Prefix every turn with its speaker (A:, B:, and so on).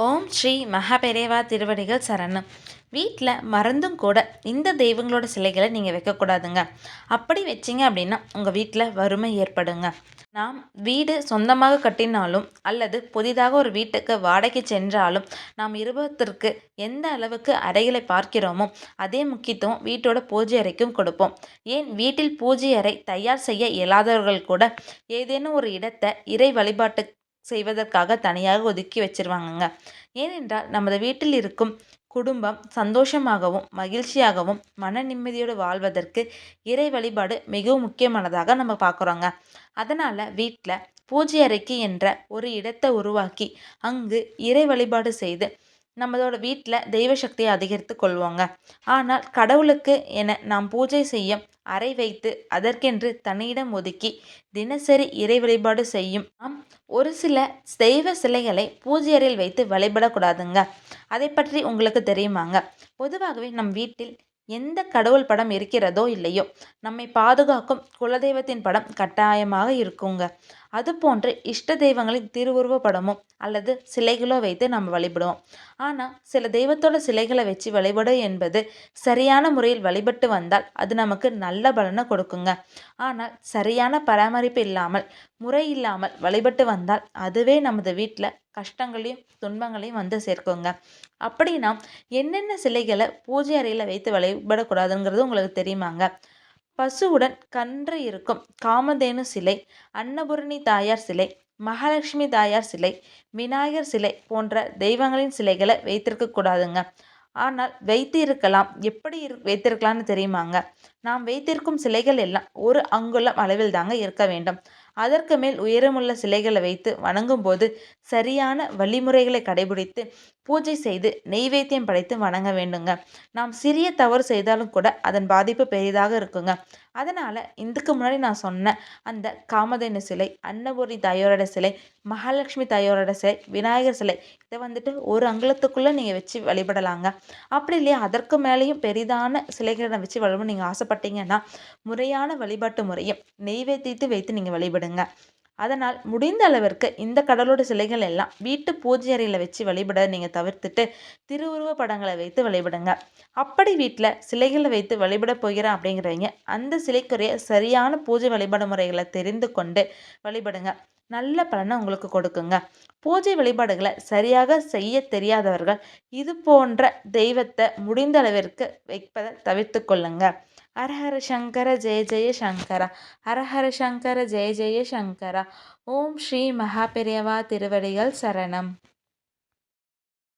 A: ஓம் ஸ்ரீ மகாபெரிவா திருவடிகள் சரணம். வீட்டில் மறந்தும் கூட இந்த தெய்வங்களோட சிலைகளை நீங்கள் வைக்கக்கூடாதுங்க. அப்படி வச்சிங்க அப்படின்னா உங்கள் வீட்டில் வறுமை ஏற்படுங்க. நாம் வீடு சொந்தமாக கட்டினாலும் அல்லது புதிதாக ஒரு வீட்டுக்கு வாடகை சென்றாலும் நாம் இருபத்திற்கு எந்த அளவுக்கு அறைகளை பார்க்கிறோமோ அதே முக்கியத்துவம் வீட்டோட பூஜை அறைக்கும் கொடுப்போம். ஏன் வீட்டில் பூஜை அறை தயார் செய்ய இயலாதவர்கள் கூட ஏதேனும் ஒரு இடத்தை இறை வழிபாட்டு செய்வதற்காக தனியாக ஒதுக்கி வச்சிருவாங்கங்க. ஏனென்றால் நமது வீட்டில் இருக்கும் குடும்பம் சந்தோஷமாகவும் மகிழ்ச்சியாகவும் மன நிம்மதியோடு வாழ்வதற்கு இறை வழிபாடு மிகவும் முக்கியமானதாக நம்ம பார்க்குறோங்க. அதனால் வீட்டில் பூஜை அறைக்கு என்ற ஒரு இடத்தை உருவாக்கி அங்கு இறை வழிபாடு செய்து நம்மளோட வீட்டில் தெய்வ சக்தியை அதிகரித்து கொள்வோங்க. ஆனால் கடவுளுக்கு என நாம் பூஜை செய்யும் அறை வைத்து அதற்கென்று தனியிடம் ஒதுக்கி தினசரி இறை வழிபாடு செய்யும் நாம் ஒரு சில தெய்வ சிலைகளை பூஜை அறையில் வைத்து வழிபடக்கூடாதுங்க. அதை பற்றி உங்களுக்கு தெரியுமாங்க? பொதுவாகவே நம் வீட்டில் எந்த கடவுள் படம் இருக்கிறதோ இல்லையோ நம்மை பாதுகாக்கும் குலதெய்வத்தின் படம் கட்டாயமாக இருக்குங்க. அதுபோன்று இஷ்ட தெய்வங்களின் திருவுருவ படமோ அல்லது சிலைகளோ வைத்து நம்ம வழிபடுவோம். ஆனால் சில தெய்வத்தோட சிலைகளை வச்சு வழிபடு என்பது சரியான முறையில் வழிபட்டு வந்தால் அது நமக்கு நல்ல பலனை கொடுக்குங்க. ஆனால் சரியான பராமரிப்பு இல்லாமல் முறை இல்லாமல் வழிபட்டு வந்தால் அதுவே நமது வீட்டில் கஷ்டங்களையும் துன்பங்களையும் வந்து சேர்க்குங்க. அப்படி நாம் என்னென்ன சிலைகளை பூஜை அறையில் வைத்து வழிபடக்கூடாதுங்கிறது உங்களுக்கு தெரியுமாங்க? பசுவுடன் கன்று இருக்கும் காமதேனு சிலை, அன்னபூரணி தாயார் சிலை, மகாலட்சுமி தாயார் சிலை, விநாயகர் சிலை போன்ற தெய்வங்களின் சிலைகளை வைத்திருக்க கூடாதுங்க. ஆனால் வைத்து இருக்கலாம். எப்படி வைத்திருக்கலாம்னு தெரியுமாங்க? நாம் வைத்திருக்கும் சிலைகள் எல்லாம் ஒரு அங்குலம் அளவில் தாங்க இருக்க வேண்டும். அதற்கு மேல் உயரமுள்ள சிலைகளை வைத்து வணங்கும் போது சரியான வழிமுறைகளை கடைபிடித்து பூஜை செய்து நெய்வேத்தியம் படைத்து வணங்க வேண்டுங்க. நாம் சிறிய தவறு செய்தாலும் கூட அதன் பாதிப்பு பெரிதாக இருக்குங்க. அதனால் இதுக்கு முன்னாடி நான் சொன்ன அந்த காமதேனு சிலை, அன்னபூர்ணி தாயோரோட சிலை, மகாலட்சுமி தாயோரோட சிலை, விநாயகர் சிலை இதை ஒரு அங்குலத்துக்குள்ளே நீங்கள் வச்சு வழிபடலாங்க. அப்படி இல்லையா அதற்கு மேலேயும் பெரிதான சிலைகளை வச்சு வழிபட நீங்கள் ஆசைப்பட்டீங்கன்னா முறையான வழிபாட்டு முறையும் நெய்வேத்தியத்தை வைத்து நீங்கள் வழிபடுங்க. அதனால் முடிந்த அளவிற்கு இந்த கடவுளோட சிலைகள் எல்லாம் வீட்டு பூஜை அறையில் வச்சு வழிபட நீங்கள் தவிர்த்துட்டு திருவுருவ படங்களை வைத்து வழிபடுங்க. அப்படி வீட்டில் சிலைகளை வைத்து வழிபட போகிறேன் அப்படிங்கிறவங்க அந்த சிலைக்குரிய சரியான பூஜை வழிபாடு முறைகளை தெரிந்து கொண்டு வழிபடுங்க. நல்ல பலனை உங்களுக்கு கொடுக்குங்க. பூஜை வழிபாடுகளை சரியாக செய்ய தெரியாதவர்கள் இது போன்ற தெய்வத்தை முடிந்த அளவிற்கு வைப்பதை தவிர்த்து கொள்ளுங்க. ஹரஹர சங்கர ஜெய ஜெய சங்கரா, ஹரஹர சங்கர ஜெய ஜெய சங்கரா. ஓம் ஸ்ரீ மகாபெரியவா திருவடிகள் சரணம்.